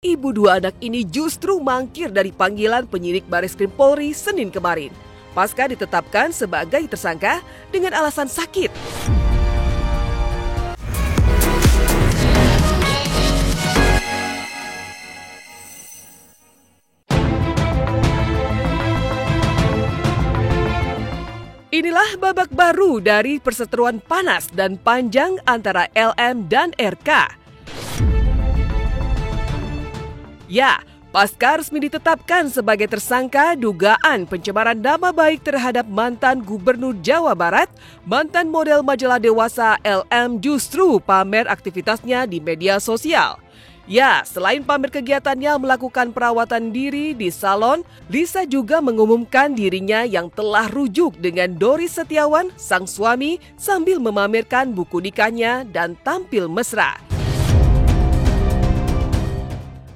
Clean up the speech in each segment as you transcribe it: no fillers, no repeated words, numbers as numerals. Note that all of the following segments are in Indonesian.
Ibu dua anak ini justru mangkir dari panggilan penyidik Bareskrim Polri Senin kemarin. Pasca ditetapkan sebagai tersangka dengan alasan sakit. Inilah babak baru dari perseteruan panas dan panjang antara LM dan RK. Ya, pasca resmi ditetapkan sebagai tersangka dugaan pencemaran nama baik terhadap mantan Gubernur Jawa Barat, mantan model majalah dewasa LM justru pamer aktivitasnya di media sosial. Ya, selain pamer kegiatannya melakukan perawatan diri di salon, Lisa juga mengumumkan dirinya yang telah rujuk dengan Doris Setiawan, sang suami, sambil memamerkan buku nikahnya dan tampil mesra.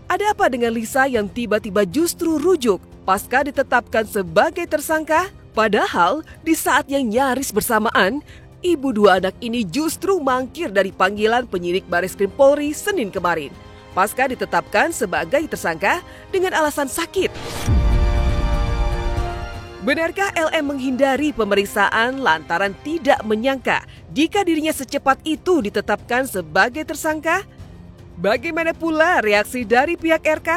Ada apa dengan Lisa yang tiba-tiba justru rujuk pasca ditetapkan sebagai tersangka? Padahal di saat yang nyaris bersamaan, ibu dua anak ini justru mangkir dari panggilan penyidik Bareskrim Polri Senin kemarin. Pasca ditetapkan sebagai tersangka dengan alasan sakit. Benarkah LM menghindari pemeriksaan lantaran tidak menyangka jika dirinya secepat itu ditetapkan sebagai tersangka? Bagaimana pula reaksi dari pihak RK?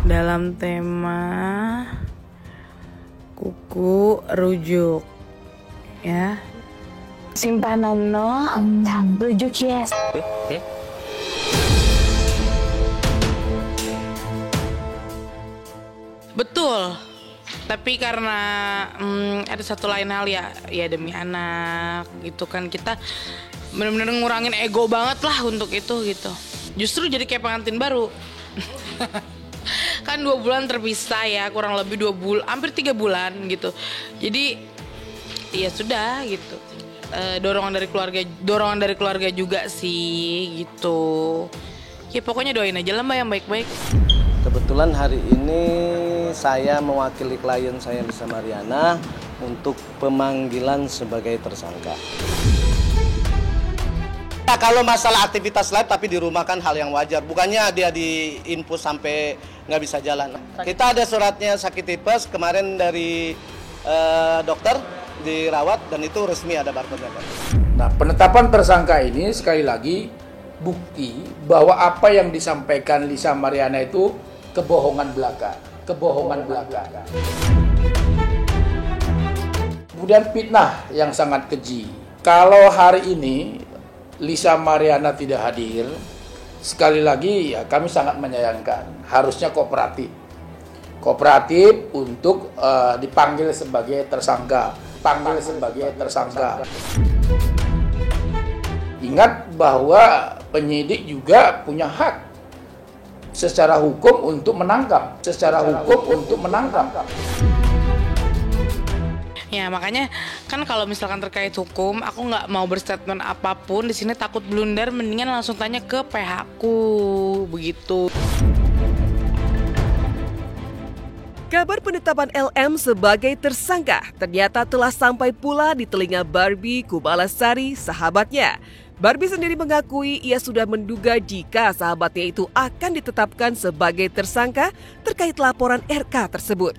Dalam tema kuku rujuk, ya. Simpanan no, rujuk yes. Betul. Tapi karena ada satu lain hal ya demi anak gitu kan, kita benar-benar ngurangin ego banget lah untuk itu gitu. Justru jadi kayak pengantin baru. Kan 2 bulan terpisah ya, kurang lebih 2 bulan, hampir 3 bulan gitu. Jadi ya sudah gitu. Dorongan dari keluarga juga sih gitu. Ya pokoknya doain aja lah Mbak yang baik-baik. Kebetulan hari ini saya mewakili klien saya Lisa Mariana untuk pemanggilan sebagai tersangka. Nah, kalau masalah aktivitas live tapi di rumah kan hal yang wajar. Bukannya dia diinfus sampai nggak bisa jalan. Kita ada suratnya sakit tipes kemarin dari dokter dirawat dan itu resmi ada barcode-nya. Nah, penetapan tersangka ini sekali lagi bukti bahwa apa yang disampaikan Lisa Mariana itu kebohongan belaka. Kemudian fitnah yang sangat keji. Kalau hari ini Lisa Mariana tidak hadir, sekali lagi ya kami sangat menyayangkan. Harusnya kooperatif untuk dipanggil sebagai tersangka. Ingat bahwa penyidik juga punya hak secara hukum untuk menangkap. Ya makanya kan kalau misalkan terkait hukum, aku nggak mau berstatement apapun di sini, takut blunder, mendingan langsung tanya ke pihakku begitu. Kabar penetapan LM sebagai tersangka ternyata telah sampai pula di telinga Barbie Kumalasari, sahabatnya. Barbie sendiri mengakui ia sudah menduga jika sahabatnya itu akan ditetapkan sebagai tersangka terkait laporan RK tersebut.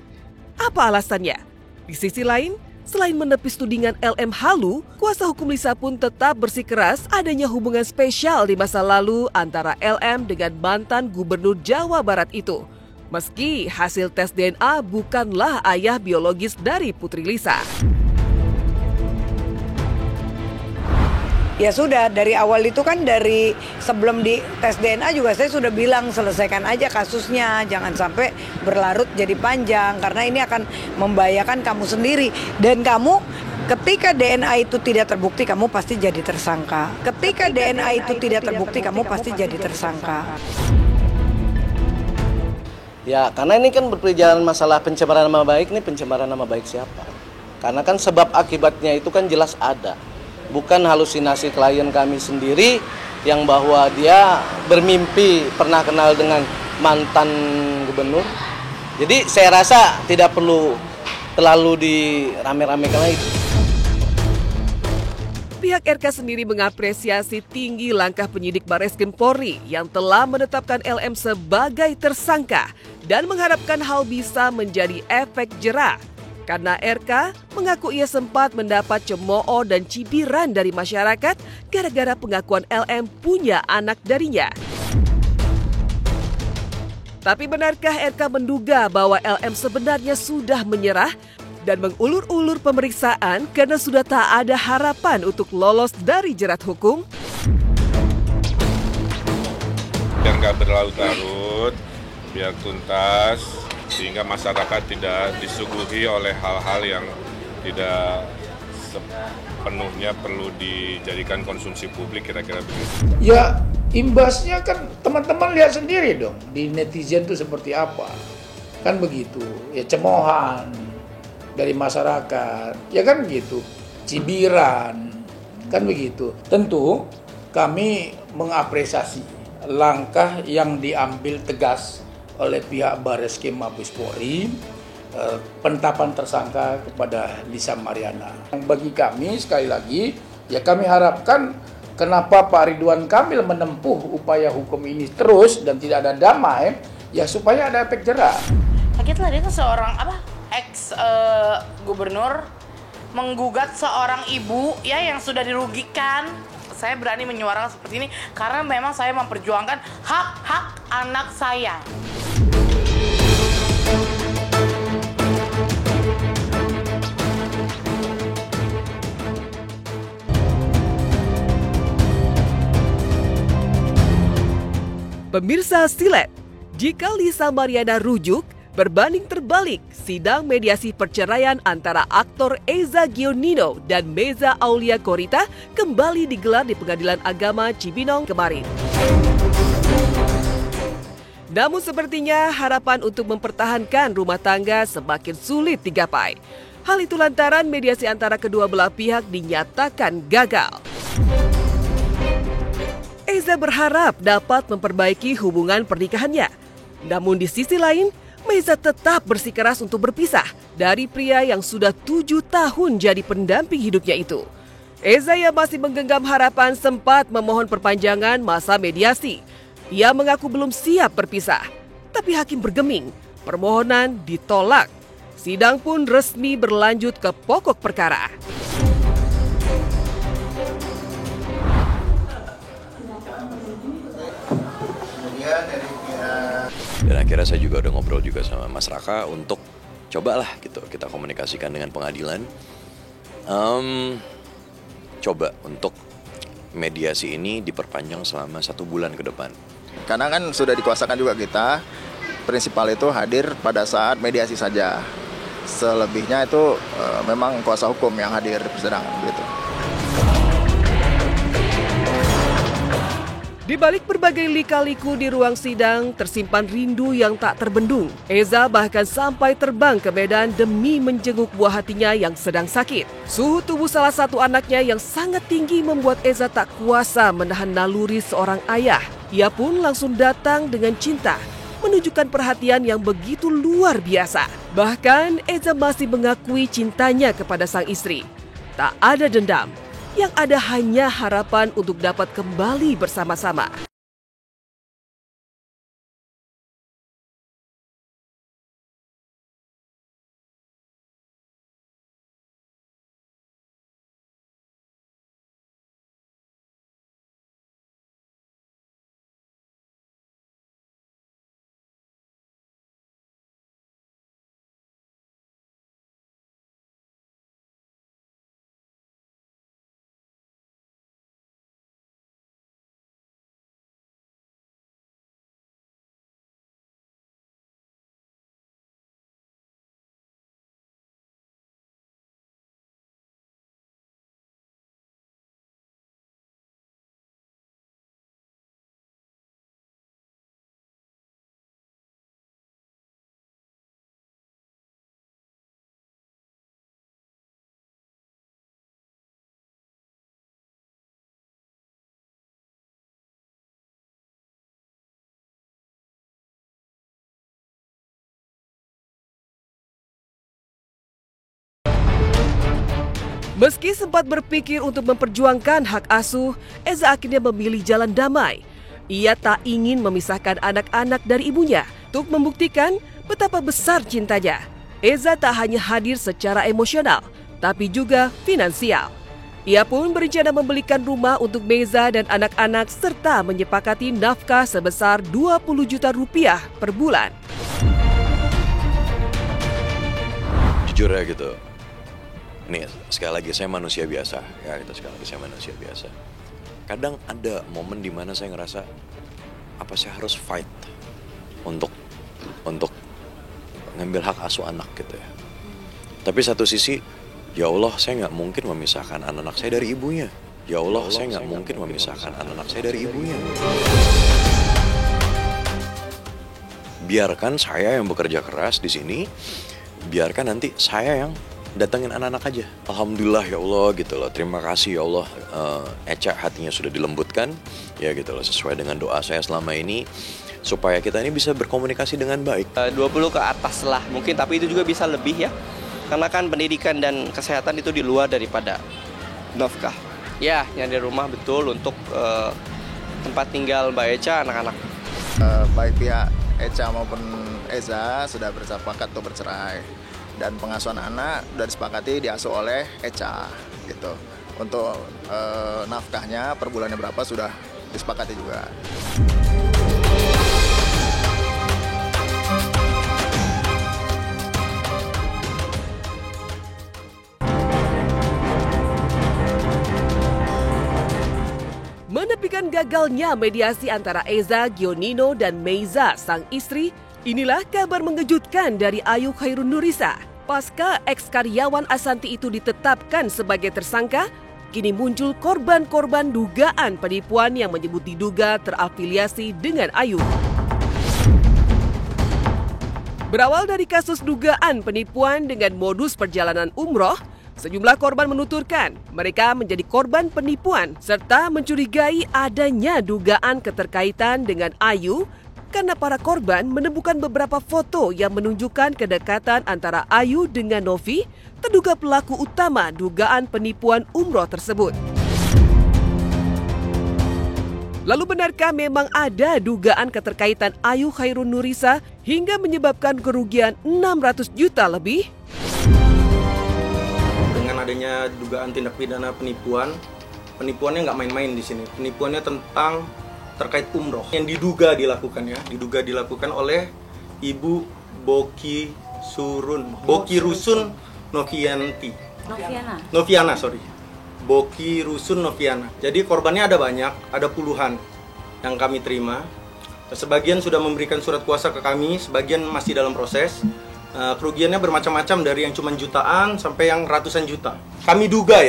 Apa alasannya? Di sisi lain, selain menepis tudingan LM halu, kuasa hukum Lisa pun tetap bersikeras adanya hubungan spesial di masa lalu antara LM dengan mantan Gubernur Jawa Barat itu. Meski hasil tes DNA bukanlah ayah biologis dari Putri Lisa. Ya sudah, dari awal itu kan dari sebelum di tes DNA juga saya sudah bilang selesaikan aja kasusnya. Jangan sampai berlarut jadi panjang karena ini akan membahayakan kamu sendiri. Dan kamu ketika DNA itu tidak terbukti kamu pasti jadi tersangka. Ya, karena ini kan berperjalanan masalah pencemaran nama baik, ini pencemaran nama baik siapa? Karena kan sebab akibatnya itu kan jelas ada. Bukan halusinasi klien kami sendiri yang bahwa dia bermimpi pernah kenal dengan mantan gubernur. Jadi saya rasa tidak perlu terlalu dirame-ramekan lagi. Pihak RK sendiri mengapresiasi tinggi langkah penyidik Barreskrim Polri yang telah menetapkan LM sebagai tersangka dan mengharapkan hal bisa menjadi efek jera. Karena RK mengaku ia sempat mendapat cemooh dan cibiran dari masyarakat gara-gara pengakuan LM punya anak darinya. Tapi benarkah RK menduga bahwa LM sebenarnya sudah menyerah dan mengulur-ulur pemeriksaan karena sudah tak ada harapan untuk lolos dari jerat hukum? Biar nggak berlarut-larut, biar tuntas, sehingga masyarakat tidak disuguhi oleh hal-hal yang tidak sepenuhnya perlu dijadikan konsumsi publik, kira-kira begitu. Ya, imbasnya kan teman-teman lihat sendiri dong, di netizen itu seperti apa. Kan begitu, ya cemoohan dari masyarakat, ya kan begitu, cibiran, kan begitu. Tentu kami mengapresiasi langkah yang diambil tegas oleh pihak Barreskrim Mabes Polri, penetapan tersangka kepada Lisa Mariana. Bagi kami sekali lagi, ya kami harapkan kenapa Pak Ridwan Kamil menempuh upaya hukum ini terus dan tidak ada damai, ya supaya ada efek jera. Kagetlah dia tuh seorang ex gubernur menggugat seorang ibu ya yang sudah dirugikan. Saya berani menyuarakan seperti ini karena memang saya memperjuangkan hak-hak anak saya. Pemirsa Silet, jika Lisa Mariana rujuk, berbanding terbalik, sidang mediasi perceraian antara aktor Eza Gionino dan Meza Aulia Korita kembali digelar di Pengadilan Agama Cibinong kemarin. Namun sepertinya harapan untuk mempertahankan rumah tangga semakin sulit digapai. Hal itu lantaran mediasi antara kedua belah pihak dinyatakan gagal. Eza berharap dapat memperbaiki hubungan pernikahannya. Namun di sisi lain, Meza tetap bersikeras untuk berpisah dari pria yang sudah 7 tahun jadi pendamping hidupnya itu. Eza yang masih menggenggam harapan sempat memohon perpanjangan masa mediasi. Ia mengaku belum siap berpisah, tapi hakim bergeming, permohonan ditolak. Sidang pun resmi berlanjut ke pokok perkara. Dan akhirnya saya juga udah ngobrol juga sama Mas Raka untuk cobalah gitu kita komunikasikan dengan pengadilan. Coba untuk mediasi ini diperpanjang selama 1 bulan ke depan. Karena kan sudah dikuasakan juga kita, prinsipal itu hadir pada saat mediasi saja. Selebihnya itu memang kuasa hukum yang hadir di persidangan gitu. Di balik berbagai lika-liku di ruang sidang, tersimpan rindu yang tak terbendung. Eza bahkan sampai terbang ke Medan demi menjenguk buah hatinya yang sedang sakit. Suhu tubuh salah satu anaknya yang sangat tinggi membuat Eza tak kuasa menahan naluri seorang ayah. Ia pun langsung datang dengan cinta, menunjukkan perhatian yang begitu luar biasa. Bahkan Eza masih mengakui cintanya kepada sang istri. Tak ada dendam. Yang ada hanya harapan untuk dapat kembali bersama-sama. Meski sempat berpikir untuk memperjuangkan hak asuh, Eza akhirnya memilih jalan damai. Ia tak ingin memisahkan anak-anak dari ibunya. Untuk membuktikan betapa besar cintanya, Eza tak hanya hadir secara emosional, tapi juga finansial. Ia pun berencana membelikan rumah untuk Meza dan anak-anak serta menyepakati nafkah sebesar 20 juta rupiah per bulan. Jujur ya gitu. Nih, sekali lagi saya manusia biasa. Ya, sekali lagi saya manusia biasa. Kadang ada momen di mana saya ngerasa apa saya harus fight untuk ngambil hak asuh anak gitu ya. Tapi satu sisi, ya Allah, saya nggak mungkin memisahkan anak-anak saya dari ibunya. Ya Allah, saya nggak mungkin memisahkan anak-anak saya dari ibunya. Biarkan saya yang bekerja keras di sini, biarkan nanti saya yang datangin anak-anak aja. Alhamdulillah ya Allah gitu loh. Terima kasih ya Allah. Eca hatinya sudah dilembutkan ya gitu loh, sesuai dengan doa saya selama ini supaya kita ini bisa berkomunikasi dengan baik. 20 ke atas lah mungkin, tapi itu juga bisa lebih ya. Karena kan pendidikan dan kesehatan itu di luar daripada nafkah. Ya, yang di rumah betul untuk tempat tinggal Mbak Eca, anak-anak. Baik pihak Eca maupun Eza sudah bersepakat untuk bercerai. Dan pengasuhan anak sudah disepakati diasuh oleh Eca gitu. Untuk nafkahnya per bulannya berapa sudah disepakati juga. Menepikan gagalnya mediasi antara Eza, Gionino, dan Meza, sang istri, inilah kabar mengejutkan dari Ayu Khairun Nurisa. Pasca eks-karyawan Asanti itu ditetapkan sebagai tersangka, kini muncul korban-korban dugaan penipuan yang menyebut diduga terafiliasi dengan Ayu. Berawal dari kasus dugaan penipuan dengan modus perjalanan umroh, sejumlah korban menuturkan mereka menjadi korban penipuan serta mencurigai adanya dugaan keterkaitan dengan Ayu karena para korban menemukan beberapa foto yang menunjukkan kedekatan antara Ayu dengan Novi, terduga pelaku utama dugaan penipuan umroh tersebut. Lalu benarkah memang ada dugaan keterkaitan Ayu Khairun Nurisa hingga menyebabkan kerugian 600 juta lebih? Dengan adanya dugaan tindak pidana penipuannya nggak main-main di sini. Penipuannya tentang terkait umroh yang diduga dilakukan oleh Ibu Boki Rusun Noviana. Boki Rusun Noviana. Jadi korbannya ada banyak, ada puluhan yang kami terima. Sebagian sudah memberikan surat kuasa ke kami, sebagian masih dalam proses. Kerugiannya bermacam-macam dari yang cuma jutaan sampai yang ratusan juta. Kami duga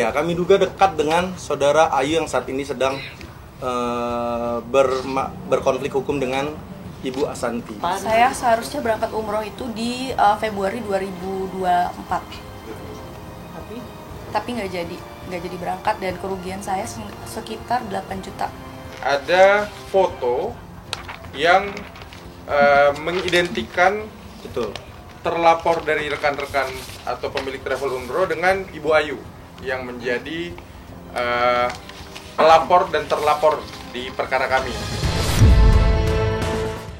dekat dengan saudara Ayu yang saat ini sedang berkonflik hukum dengan Ibu Asanti. Saya seharusnya berangkat umroh itu di Februari 2024. Tapi nggak jadi berangkat dan kerugian saya sekitar 8 juta. Ada foto yang mengidentikan terlapor dari rekan-rekan atau pemilik travel umroh dengan Ibu Ayu yang menjadi pelapor dan terlapor di perkara kami.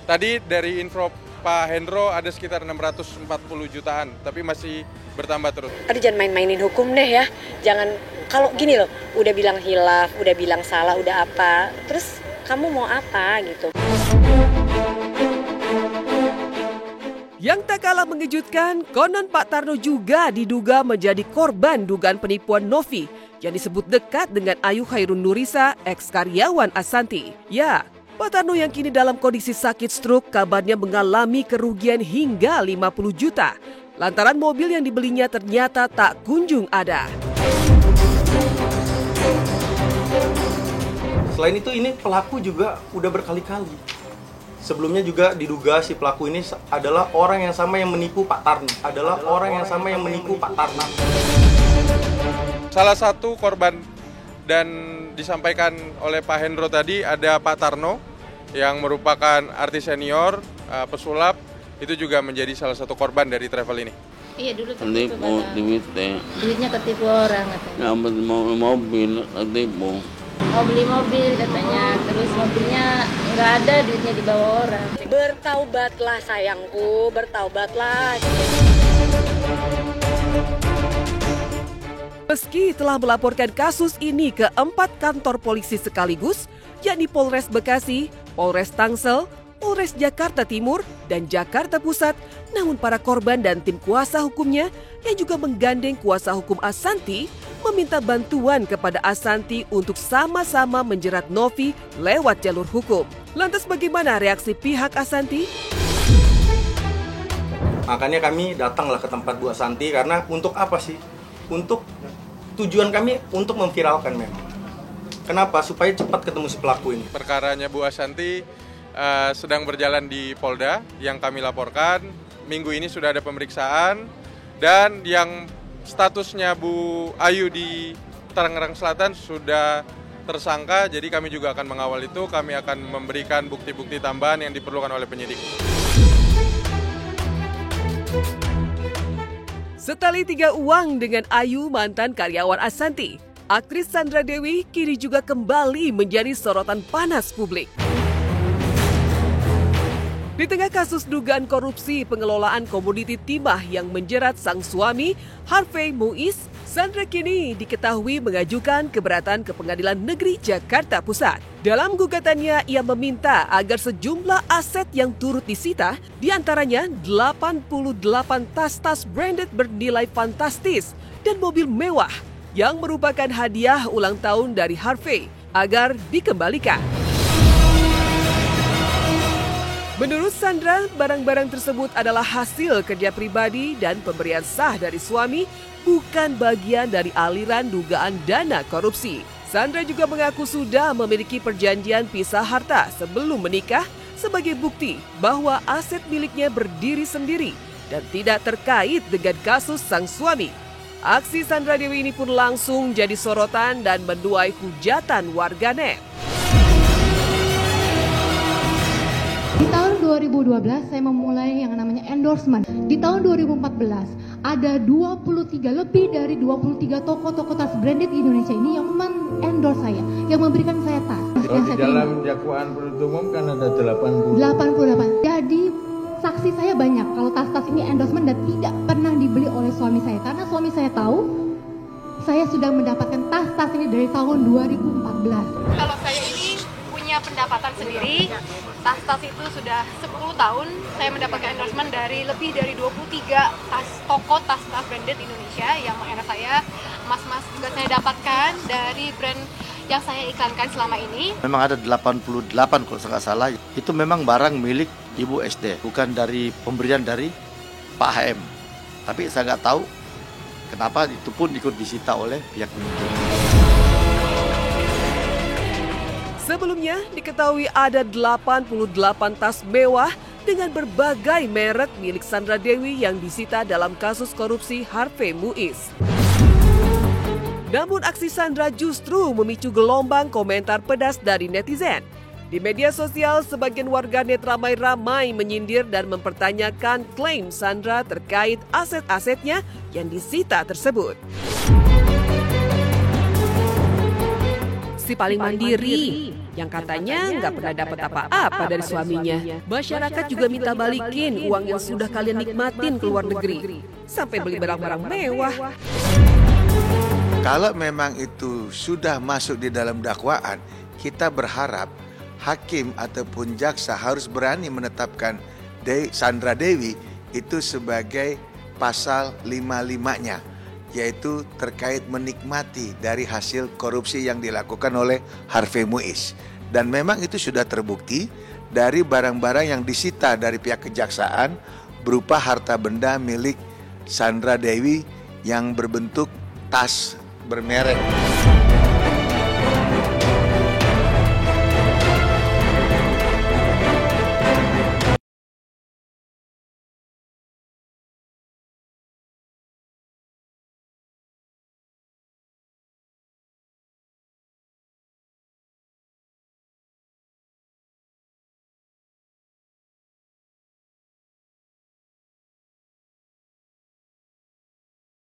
Tadi dari info Pak Hendro ada sekitar 640 jutaan, tapi masih bertambah terus. Aduh, jangan main-mainin hukum deh ya. Jangan, kalau gini loh, udah bilang hilaf, udah bilang salah, udah apa, terus kamu mau apa gitu. Yang tak kalah mengejutkan, konon Pak Tarno juga diduga menjadi korban dugaan penipuan Novi yang disebut dekat dengan Ayu Khairun Nurisa, eks-karyawan Asanti. Ya, Pak Tarno yang kini dalam kondisi sakit stroke kabarnya mengalami kerugian hingga 50 juta. Lantaran mobil yang dibelinya ternyata tak kunjung ada. Selain itu ini pelaku juga udah berkali-kali. Sebelumnya juga diduga si pelaku ini adalah orang yang sama yang menipu Pak Tarno. Salah satu korban dan disampaikan oleh Pak Hendro tadi ada Pak Tarno yang merupakan artis senior, pesulap, itu juga menjadi salah satu korban dari travel ini. Iya dulu ketipu duit teh. Duitnya ketipu orang katanya. Dapat mobil ketipu. Mau beli mobil katanya, terus mobilnya nggak ada, duitnya dibawa orang. Bertaubatlah sayangku, bertaubatlah. Meski telah melaporkan kasus ini ke 4 kantor polisi sekaligus, yakni Polres Bekasi, Polres Tangsel, Polres Jakarta Timur, dan Jakarta Pusat, namun para korban dan tim kuasa hukumnya yang juga menggandeng kuasa hukum Ashanti meminta bantuan kepada Ashanti untuk sama-sama menjerat Novi lewat jalur hukum. Lantas bagaimana reaksi pihak Ashanti? Makanya kami datanglah ke tempat Bu Ashanti karena untuk apa sih? Untuk tujuan kami untuk memviralkan memang. Kenapa? Supaya cepat ketemu si pelaku ini. Perkaranya Bu Ashanti sedang berjalan di Polda yang kami laporkan. Minggu ini sudah ada pemeriksaan dan yang statusnya Bu Ayu di Tangerang Selatan sudah tersangka. Jadi kami juga akan mengawal itu. Kami akan memberikan bukti-bukti tambahan yang diperlukan oleh penyidik. Setali 3 uang dengan Ayu, mantan karyawan Ashanti, aktris Sandra Dewi kini juga kembali menjadi sorotan panas publik. Di tengah kasus dugaan korupsi pengelolaan komoditi timah yang menjerat sang suami, Harvey Muiz, Sandra kini diketahui mengajukan keberatan ke Pengadilan Negeri Jakarta Pusat. Dalam gugatannya, ia meminta agar sejumlah aset yang turut disita, diantaranya 88 tas-tas branded bernilai fantastis dan mobil mewah yang merupakan hadiah ulang tahun dari Harvey, agar dikembalikan. Menurut Sandra, barang-barang tersebut adalah hasil kerja pribadi dan pemberian sah dari suami, bukan bagian dari aliran dugaan dana korupsi. Sandra juga mengaku sudah memiliki perjanjian pisah harta sebelum menikah sebagai bukti bahwa aset miliknya berdiri sendiri dan tidak terkait dengan kasus sang suami. Aksi Sandra Dewi ini pun langsung jadi sorotan dan menuai hujatan warganet. Di tahun 2012 saya memulai yang namanya endorsement. Di tahun 2014 ada 23 lebih dari 23 toko-toko tas branded di Indonesia ini yang endorse saya, yang memberikan saya tas. Kalau di dalam dakwaan penuntut umum kan ada 88. Jadi saksi saya banyak kalau tas-tas ini endorsement dan tidak pernah dibeli oleh suami saya, karena suami saya tahu saya sudah mendapatkan tas-tas ini dari tahun 2014. Kalau saya ini punya pendapatan sendiri, tas-tas itu sudah 10 tahun saya mendapatkan endorsement dari lebih dari 23 toko tas-tas branded Indonesia yang mengendorse saya. Mas-mas juga saya dapatkan dari brand yang saya iklankan selama ini. Memang ada 88 kalau saya nggak salah. Itu memang barang milik Ibu SD, bukan dari pemberian dari Pak HM. Tapi saya nggak tahu kenapa itu pun ikut disita oleh pihak penyidik. Sebelumnya diketahui ada 88 tas mewah dengan berbagai merek milik Sandra Dewi yang disita dalam kasus korupsi Harvey Muiz. Namun aksi Sandra justru memicu gelombang komentar pedas dari netizen. Di media sosial, sebagian warganet ramai-ramai menyindir dan mempertanyakan klaim Sandra terkait aset-asetnya yang disita tersebut. Si paling mandiri, yang katanya nggak pernah dapat apa-apa dari suaminya. Masyarakat juga minta balikin uang yang sudah kalian nikmatin ke luar negeri, sampai beli barang-barang mewah. Kalau memang itu sudah masuk di dalam dakwaan, kita berharap hakim ataupun jaksa harus berani menetapkan Sandra Dewi itu sebagai pasal 55-nya, yaitu terkait menikmati dari hasil korupsi yang dilakukan oleh Harvey Muiz. Dan memang itu sudah terbukti dari barang-barang yang disita dari pihak kejaksaan berupa harta benda milik Sandra Dewi yang berbentuk tas bermerek